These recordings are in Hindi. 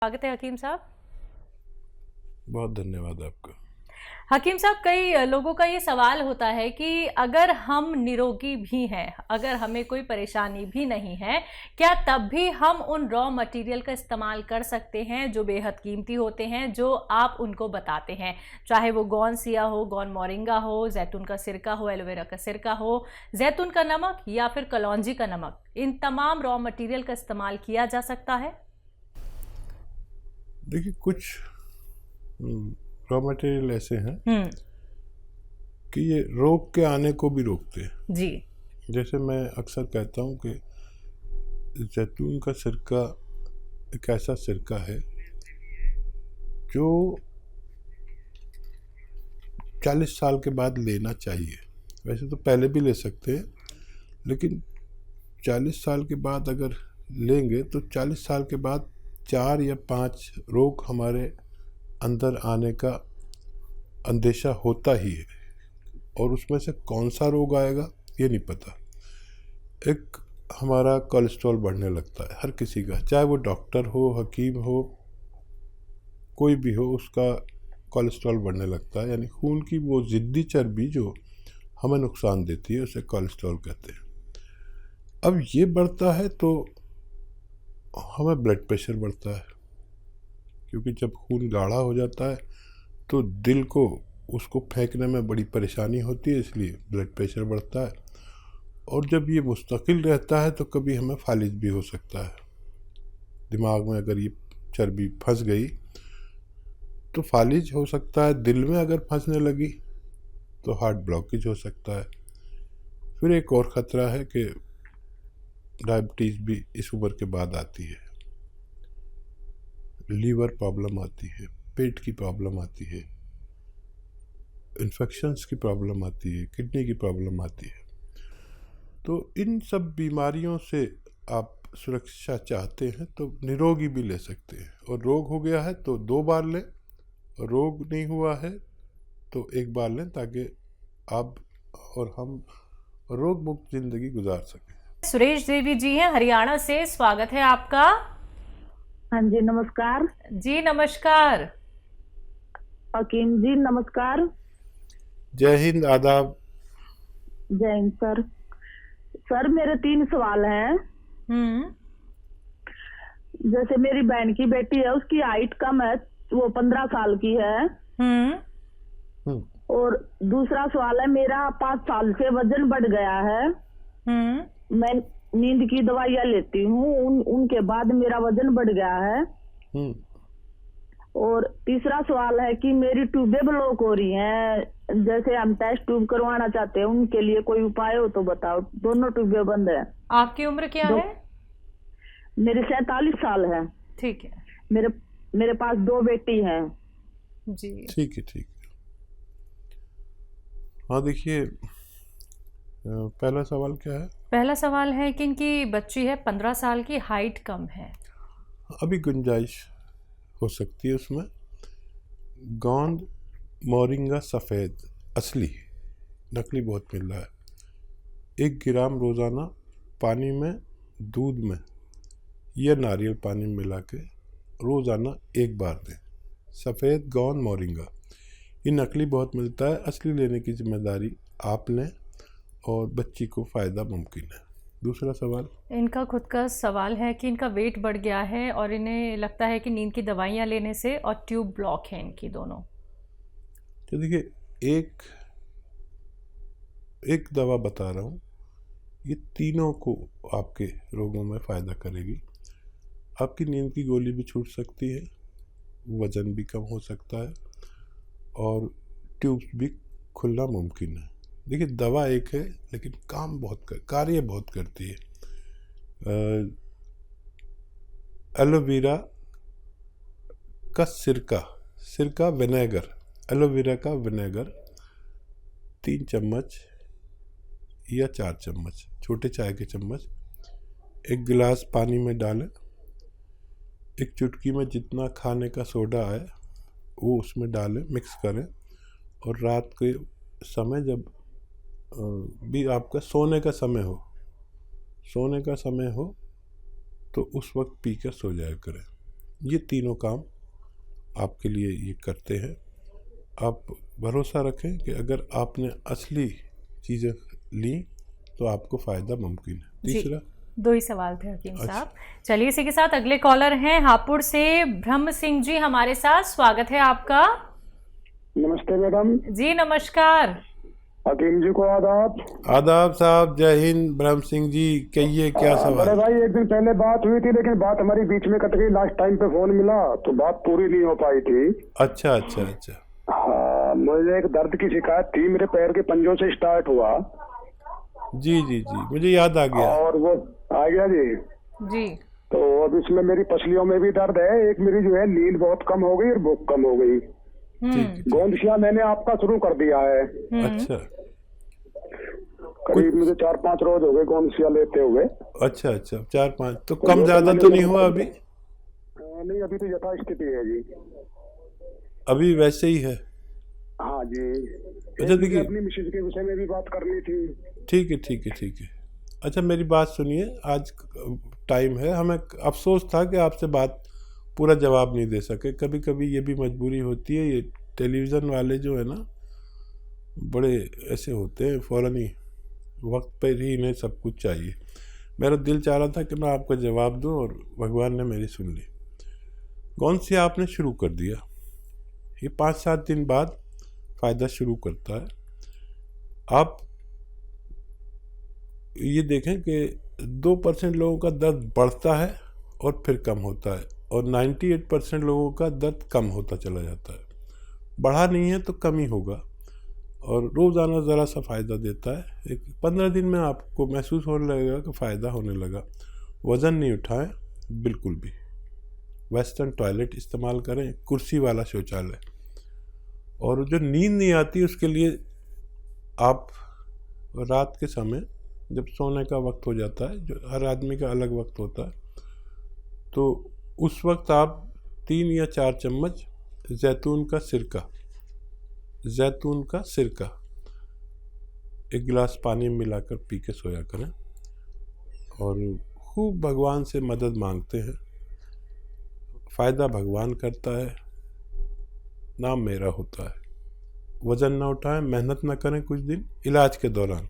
स्वागत है हकीम साहब। बहुत धन्यवाद आपका। हकीम साहब, कई लोगों का ये सवाल होता है कि अगर हम निरोगी भी हैं, अगर हमें कोई परेशानी भी नहीं है, क्या तब भी हम उन रॉ मटेरियल का इस्तेमाल कर सकते हैं जो बेहद कीमती होते हैं, जो आप उनको बताते हैं, चाहे वो गौन सिया हो, गौन मोरिंगा हो, जैतून का सिरका हो, एलोवेरा का सिरका हो, जैतून का नमक या फिर कलौंजी का नमक, इन तमाम रॉ मटेरियल का इस्तेमाल किया जा सकता है? देखिए, कुछ रॉ मटेरियल ऐसे हैं कि ये रोग के आने को भी रोकते हैं। जी। जैसे मैं अक्सर कहता हूँ कि जैतून का सिरका एक ऐसा सिरका है जो 40 साल के बाद लेना चाहिए। वैसे तो पहले भी ले सकते हैं, लेकिन 40 साल के बाद अगर लेंगे तो 40 साल के बाद 4 या 5 रोग हमारे अंदर आने का अंदेशा होता ही है, और उसमें से कौन सा रोग आएगा ये नहीं पता। एक हमारा कोलेस्ट्रॉल बढ़ने लगता है हर किसी का, चाहे वो डॉक्टर हो, हकीम हो, कोई भी हो, उसका कोलेस्ट्रॉल बढ़ने लगता है। यानी खून की वो ज़िद्दी चर्बी जो हमें नुकसान देती है उसे कोलेस्ट्रॉल कहते हैं। अब ये बढ़ता है तो हमें ब्लड प्रेशर बढ़ता है, क्योंकि जब खून गाढ़ा हो जाता है तो दिल को उसको फेंकने में बड़ी परेशानी होती है, इसलिए ब्लड प्रेशर बढ़ता है। और जब ये मुस्तकिल रहता है तो कभी हमें फालिज भी हो सकता है। दिमाग में अगर ये चर्बी फंस गई तो फालिज हो सकता है। दिल में अगर फंसने लगी तो हार्ट ब्लॉकेज हो सकता है। फिर एक और ख़तरा है कि डायबिटीज़ भी इस उम्र के बाद आती है, लीवर प्रॉब्लम आती है, पेट की प्रॉब्लम आती है, इन्फेक्शंस की प्रॉब्लम आती है, किडनी की प्रॉब्लम आती है। तो इन सब बीमारियों से आप सुरक्षा चाहते हैं तो निरोगी भी ले सकते हैं, और रोग हो गया है तो 2 बार लें, और रोग नहीं हुआ है तो 1 बार लें, ताकि आप और हम रोग मुक्त ज़िंदगी गुजार सकें। सुरेश देवी जी हैं हरियाणा से, स्वागत है आपका। हाँ जी, नमस्कार। जी नमस्कार। हकीम जी नमस्कार। जय हिंद, आदाब। जय हिंद सर। सर मेरे 3 सवाल हैं। जैसे मेरी बहन की बेटी है, उसकी हाइट कम है, वो 15 साल की है। और दूसरा सवाल है, मेरा 5 साल से वजन बढ़ गया है। मैं नींद की दवाइयाँ लेती हूँ, उनके बाद मेरा वजन बढ़ गया है। और तीसरा सवाल है कि मेरी ट्यूबें ब्लॉक हो रही हैं, जैसे हम टेस्ट ट्यूब करवाना चाहते हैं, उनके लिए कोई उपाय हो तो बताओ। दोनों ट्यूबें बंद है। आपकी उम्र क्या है? मेरी 47 साल है। ठीक है। मेरे पास 2 बेटी हैं। जी ठीक है, ठीक है। हाँ, देखिए, पहला सवाल क्या है? पहला सवाल है कि इनकी बच्ची है 15 साल की, हाइट कम है। अभी गुंजाइश हो सकती है उसमें। गोंद मोरिंगा सफ़ेद असली, नकली बहुत मिल रहा है। 1 ग्राम रोज़ाना पानी में, दूध में या नारियल पानी में मिला के रोज़ाना 1 बार दें। सफ़ेद गोंद मोरिंगा, ये नकली बहुत मिलता है, असली लेने की जिम्मेदारी आप लें और बच्ची को फ़ायदा मुमकिन है। दूसरा सवाल, इनका खुद का सवाल है कि इनका वेट बढ़ गया है और इन्हें लगता है कि नींद की दवाइयाँ लेने से और ट्यूब ब्लॉक है इनकी दोनों। तो देखिए, एक दवा बता रहा हूँ, ये तीनों को आपके रोगों में फ़ायदा करेगी। आपकी नींद की गोली भी छूट सकती है, वज़न भी कम हो सकता है, और ट्यूब्स भी खुलना मुमकिन है। देखिए, दवा एक है लेकिन कार्य बहुत करती है। एलोवेरा का सिरका विनेगर, एलोवेरा का विनेगर 3 चम्मच या 4 चम्मच, छोटे चाय के चम्मच, 1 गिलास पानी में डालें। 1 चुटकी में जितना खाने का सोडा है वो उसमें डालें, मिक्स करें, और रात के समय जब भी आपका सोने का समय हो तो उस वक्त पीकर सो जाया करें। ये तीनों काम आपके लिए ये करते हैं। आप भरोसा रखें कि अगर आपने असली चीज़ें ली तो आपको फ़ायदा मुमकिन है। तीसरा, 2 ही सवाल थे हकीम साहब। चलिए इसी के साथ अगले कॉलर हैं हापुड़ से ब्रह्म सिंह जी हमारे साथ, स्वागत है आपका। नमस्ते मैडम जी नमस्कार। हकीम जी को आदाब। आदाब साहब, जय हिंद। ब्रह्म सिंह जी कहिए, क्या बड़े सवाल? भाई, एक दिन पहले बात हुई थी लेकिन बात हमारी बीच में कट गई। लास्ट टाइम पे फोन मिला तो बात पूरी नहीं हो पाई थी। अच्छा अच्छा अच्छा। हाँ, मुझे एक दर्द की शिकायत थी, मेरे पैर के पंजों से स्टार्ट हुआ। जी जी जी, मुझे याद आ गया। और वो आ गया जी। जी। तो अब इसमें मेरी पसलियों में भी दर्द है। एक मेरी जो है नींद बहुत कम हो गई और भूख कम हो गई। गोंदशिया मैंने आपका शुरू कर दिया है। अच्छा, करीब मुझे 4-5 रोज हो गए गोंदशिया लेते हुए। अच्छा अच्छा, 4-5 तो कम ज्यादा तो नहीं हुआ अभी? नहीं, अभी तो यथास्थिति है जी। अभी वैसे ही है? हाँ जी। अच्छा देखिए, अपनी मिसेज के विषय में भी बात करनी थी। ठीक है ठीक है ठीक है। अच्छा मेरी बात सुनिए, आज टाइम है, हमें अफसोस था कि आपसे बात पूरा जवाब नहीं दे सके। कभी कभी ये भी मजबूरी होती है। ये टेलीविज़न वाले जो है ना, बड़े ऐसे होते हैं, फ़ौरन ही वक्त पर ही इन्हें सब कुछ चाहिए। मेरा दिल चाह रहा था कि मैं आपको जवाब दूं और भगवान ने मेरी सुन ली। कौन सी आपने शुरू कर दिया, ये 5-7 दिन बाद फ़ायदा शुरू करता है। आप ये देखें कि 2% लोगों का दर्द बढ़ता है और फिर कम होता है, और 98% लोगों का दर्द कम होता चला जाता है। बढ़ा नहीं है तो कम ही होगा, और रोज़ाना ज़रा सा फ़ायदा देता है। एक 15 दिन में आपको महसूस होने लगेगा कि फ़ायदा होने लगा। वज़न नहीं उठाएं बिल्कुल भी। वेस्टर्न टॉयलेट इस्तेमाल करें, कुर्सी वाला शौचालय। और जो नींद नहीं आती उसके लिए आप रात के समय जब सोने का वक्त हो जाता है, जो हर आदमी का अलग वक्त होता है, तो उस वक्त आप 3 या 4 चम्मच जैतून का सिरका 1 गिलास पानी में मिलाकर पी के सोया करें, और खूब भगवान से मदद मांगते हैं। फ़ायदा भगवान करता है, नाम मेरा होता है। वज़न ना उठाएं, मेहनत ना करें कुछ दिन इलाज के दौरान,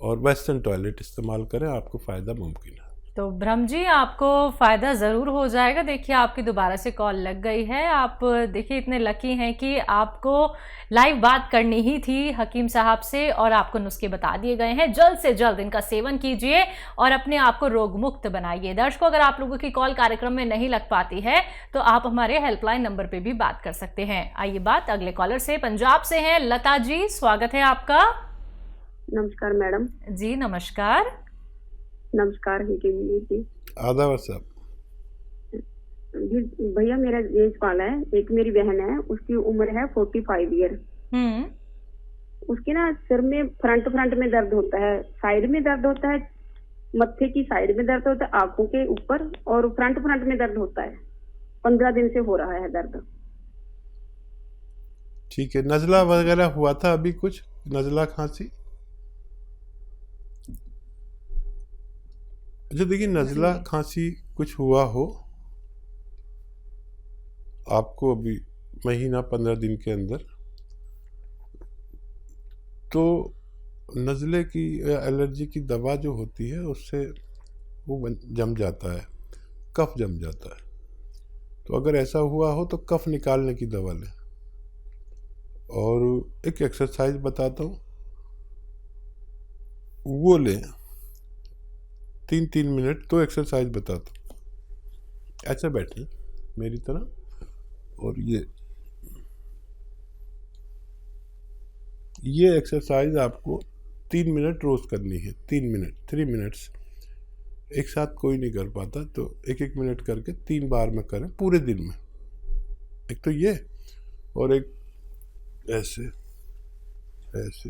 और वेस्टर्न टॉयलेट इस्तेमाल करें, आपको फ़ायदा मुमकिन है। तो ब्रह्म जी आपको फ़ायदा ज़रूर हो जाएगा। देखिए आपकी दोबारा से कॉल लग गई है। आप देखिए इतने लकी हैं कि आपको लाइव बात करनी ही थी हकीम साहब से, और आपको नुस्खे बता दिए गए हैं। जल्द से जल्द इनका सेवन कीजिए और अपने आप को रोग मुक्त बनाइए। दर्शकों, अगर आप लोगों की कॉल कार्यक्रम में नहीं लग पाती है तो आप हमारे हेल्पलाइन नंबर पर भी बात कर सकते हैं। आइए बात अगले कॉलर से, पंजाब से हैं लता जी, स्वागत है आपका। नमस्कार मैडम। जी नमस्कार। नमस्कार जी। आदाब साहब। जी भैया, मेरा ये सवाल है, एक मेरी बहन है, उसकी उम्र है 45 ईयर। उसके ना सिर में फ्रंट में दर्द होता है, साइड में दर्द होता है, मत्थे की साइड में दर्द होता है, आंखों के ऊपर, और फ्रंट में दर्द होता है। 15 दिन से हो रहा है दर्द। ठीक है, नज़ला वगैरह हुआ था अभी कुछ, नज़ला खांसी? अच्छा देखिए, नज़ला खांसी कुछ हुआ हो आपको अभी महीना 15 दिन के अंदर, तो नज़ले की एलर्जी की दवा जो होती है उससे वो जम जाता है, कफ जम जाता है। तो अगर ऐसा हुआ हो तो कफ निकालने की दवा लें। और एक एक्सरसाइज बताता हूँ, वो लें 3-3 मिनट। तो एक्सरसाइज बताता हूँ, ऐसे बैठें मेरी तरह, और ये एक्सरसाइज आपको 3 मिनट रोज़ करनी है। 3 मिनट्स एक साथ कोई नहीं कर पाता, तो 1-1 मिनट करके 3 बार में करें पूरे दिन में। एक तो ये, और एक ऐसे ऐसे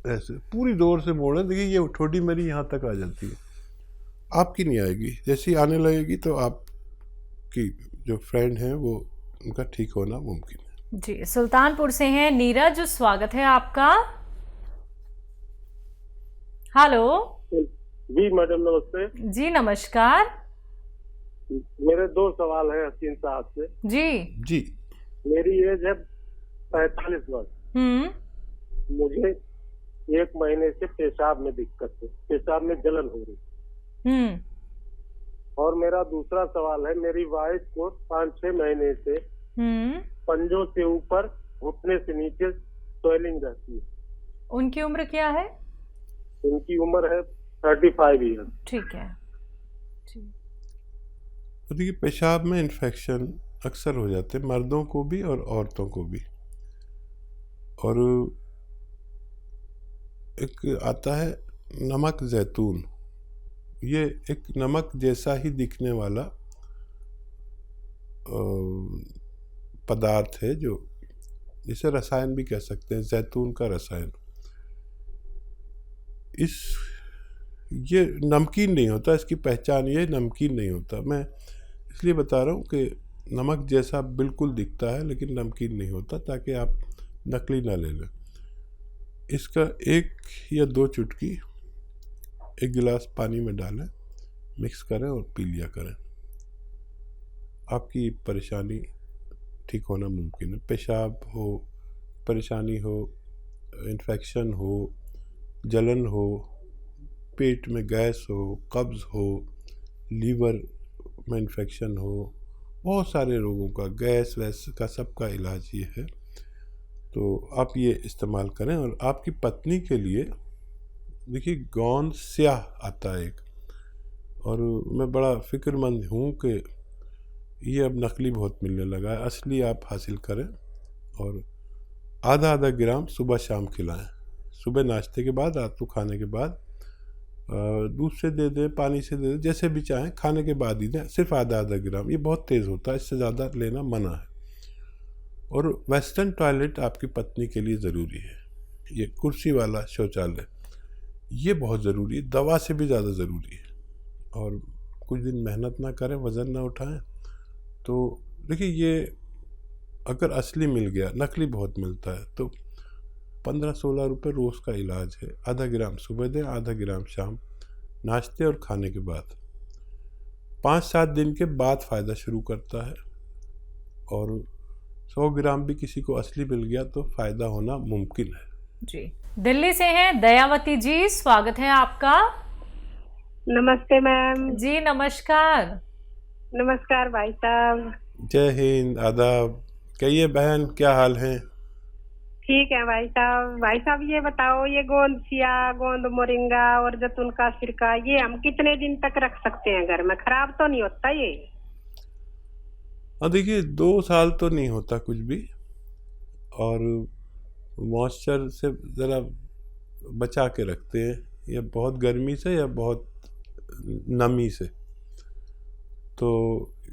ऐसे पूरी जोर से मोड़ें। देखिए ये ठोड़ी मेरी यहाँ तक आ जाती है, आपकी नहीं आएगी। जैसी आने लगेगी तो आपकी जो फ्रेंड हैं वो, उनका ठीक होना मुमकिन है। जी, सुल्तानपुर से हैं नीरज, स्वागत है आपका। हेलो जी मैडम, नमस्ते। जी नमस्कार। मेरे 2 सवाल हैं हसीन साहब से। जी जी। मेरी एज है 45 वर्ष। मुझे 1 महीने से पेशाब में दिक्कत है, पेशाब में जलन हो रही। और मेरा दूसरा सवाल है, मेरी वाइफ को 5-6 महीने से पंजों से ऊपर घुटने से नीचे स्वेलिंग रहती है। उनकी उम्र क्या है? उनकी उम्र है 35 ईयर। ठीक है। तो देखिए, पेशाब में इन्फेक्शन अक्सर हो जाते हैं, मर्दों को भी और औरतों को भी। और एक आता है नमक जैतून, ये एक नमक जैसा ही दिखने वाला पदार्थ है, जो जिसे रसायन भी कह सकते हैं, जैतून का रसायन। ये नमकीन नहीं होता, इसकी पहचान ये नमकीन नहीं होता। मैं इसलिए बता रहा हूँ कि नमक जैसा बिल्कुल दिखता है लेकिन नमकीन नहीं होता, ताकि आप नकली ना ले लें। इसका 1 या 2 चुटकी 1 गिलास पानी में डालें, मिक्स करें और पी लिया करें। आपकी परेशानी ठीक होना मुमकिन है। पेशाब हो, परेशानी हो, इन्फेक्शन हो, जलन हो, पेट में गैस हो, कब्ज़ हो, लीवर में इन्फेक्शन हो, बहुत सारे रोगों का, गैस वैस का सबका इलाज ये है। तो आप ये इस्तेमाल करें। और आपकी पत्नी के लिए देखिए, गोंद स्याह आता है एक, और मैं बड़ा फ़िक्रमंद हूँ कि ये अब नकली बहुत मिलने लगा है। असली आप हासिल करें और आधा ग्राम सुबह शाम खिलाएं। सुबह नाश्ते के बाद, रात को खाने के बाद, दूध से दे दें, पानी से दे दें, जैसे भी चाहें, खाने के बाद ही दें। सिर्फ आधा ग्राम, ये बहुत तेज़ होता है, इससे ज़्यादा लेना मना है। और वेस्टर्न टॉयलेट आपकी पत्नी के लिए ज़रूरी है। ये कुर्सी वाला शौचालय ये बहुत ज़रूरी है, दवा से भी ज़्यादा ज़रूरी है। और कुछ दिन मेहनत ना करें, वज़न ना उठाएं, तो देखिए, ये अगर असली मिल गया, नकली बहुत मिलता है, तो 15-16 रुपये रोज़ का इलाज है। आधा ग्राम सुबह दें, आधा ग्राम शाम, नाश्ते और खाने के बाद। 5-7 दिन के बाद फ़ायदा शुरू करता है। और 100 ग्राम भी किसी को असली मिल गया तो फ़ायदा होना मुमकिन है। जी, दिल्ली से हैं दयावती जी, स्वागत है आपका। नमस्ते मैम। जी नमस्कार। नमस्कार भाई साहब। जय हिंद, आदाब। कहिए बहन, क्या हाल है? ठीक है भाई साहब। भाई साहब ये बताओ, ये गोंद सिया, गोंद मोरिंगा और जैतून का सिरका, ये हम कितने दिन तक रख सकते हैं घर में? खराब तो नहीं होता ये? देखिए, 2 साल तो नहीं होता कुछ भी। और मॉइस्चर से ज़रा बचा के रखते हैं, या बहुत गर्मी से या बहुत नमी से। तो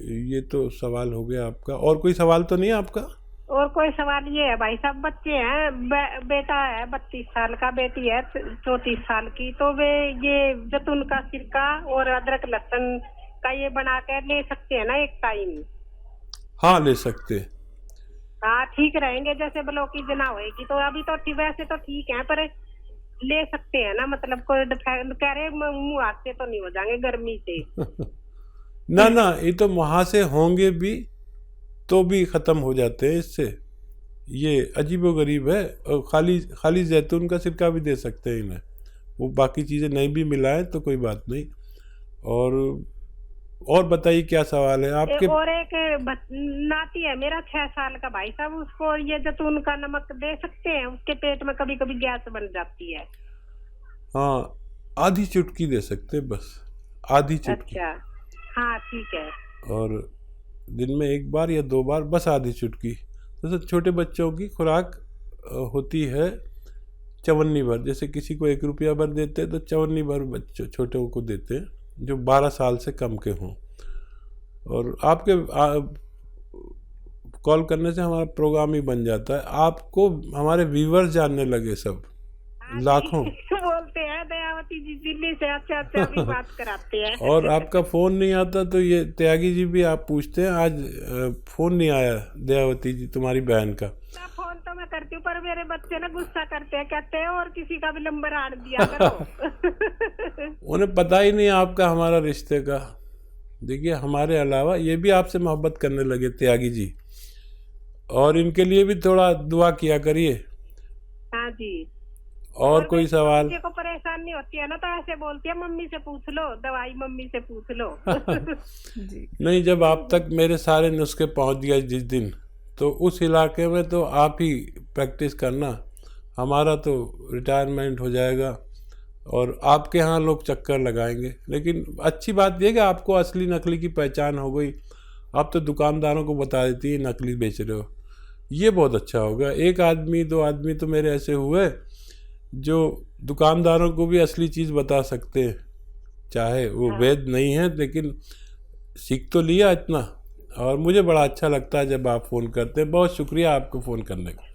ये तो सवाल हो गया आपका। और कोई सवाल तो नहीं है आपका? और कोई सवाल ये है भाई साहब, बच्चे हैं, बेटा है 32 साल का, बेटी है 34 साल की, तो वे ये जैतून का सिरका और अदरक लहसुन का ये बना कर ले सकते हैं ना एक टाइम? हाँ, ले सकते हैं। हाँ ठीक रहेंगे, जैसे ब्लॉकेज ना होएगी तो। अभी तो वैसे तो ठीक है, पर ले सकते हैं ना? मतलब कोई कह रहे मुँह हाथ से तो नहीं हो जाएंगे गर्मी से? ना ना, ये तो वहाँ से होंगे भी तो भी ख़त्म हो जाते हैं इससे। ये अजीबोगरीब है। और खाली जैतून का सिरका भी दे सकते हैं इन्हें, वो बाकी चीज़ें नहीं भी मिलाएं तो कोई बात नहीं। और बताइए क्या सवाल है आपके? और एक नाती है मेरा 6 साल का भाई साहब, उसको ये जैतून का नमक दे सकते हैं? उसके पेट में कभी कभी गैस बन जाती है। हाँ, आधी चुटकी दे सकते हैं, बस आधी चुटकी। अच्छा हाँ ठीक है। और दिन में 1 बार या 2 बार, बस आधी चुटकी। जैसे छोटे बच्चों की खुराक होती है चवन्नी भर, जैसे किसी को 1 रुपया भर देते हैं तो चवन्नी भर बच्चों छोटों को देते हैं जो 12 साल से कम के हों। और आपके कॉल करने से हमारा प्रोग्राम ही बन जाता है। आपको हमारे व्यूअर्स जानने लगे, सब लाखों बोलते हैं दयावती जी दिल्ली से, अच्छा भी बात कराते हैं। और आपका फ़ोन नहीं आता तो ये त्यागी जी भी आप पूछते हैं, आज फ़ोन नहीं आया दयावती जी तुम्हारी बहन का। फोन तो मैं करती हूँ, पर मेरे बच्चे ना गुस्सा करते हैं, कहते हैं और किसी का भी नंबर आड़ दिया करो। उन्हें पता ही नहीं आपका हमारा रिश्ते का, देखिए हमारे अलावा ये भी आपसे मोहब्बत करने लगे त्यागी जी, और इनके लिए भी थोड़ा दुआ किया करिए। हाँ जी। और कोई सवाल? बच्चे को परेशानी होती है ना तो ऐसे बोलती है मम्मी से पूछ लो, दवाई मम्मी से पूछ लो। नहीं, जब आप तक मेरे सारे नुस्खे पहुंच गए जिस दिन, तो उस इलाके में तो आप ही प्रैक्टिस करना, हमारा तो रिटायरमेंट हो जाएगा और आपके यहाँ लोग चक्कर लगाएंगे। लेकिन अच्छी बात यह कि आपको असली नकली की पहचान हो गई, आप तो दुकानदारों को बता देती है नकली बेच रहे हो, ये बहुत अच्छा होगा। एक आदमी दो आदमी तो मेरे ऐसे हुए जो दुकानदारों को भी असली चीज़ बता सकते हैं, चाहे वो वैध नहीं है, लेकिन सीख तो लिया इतना। और मुझे बड़ा अच्छा लगता है जब आप फ़ोन करते हैं। बहुत शुक्रिया आपको फ़ोन करने का।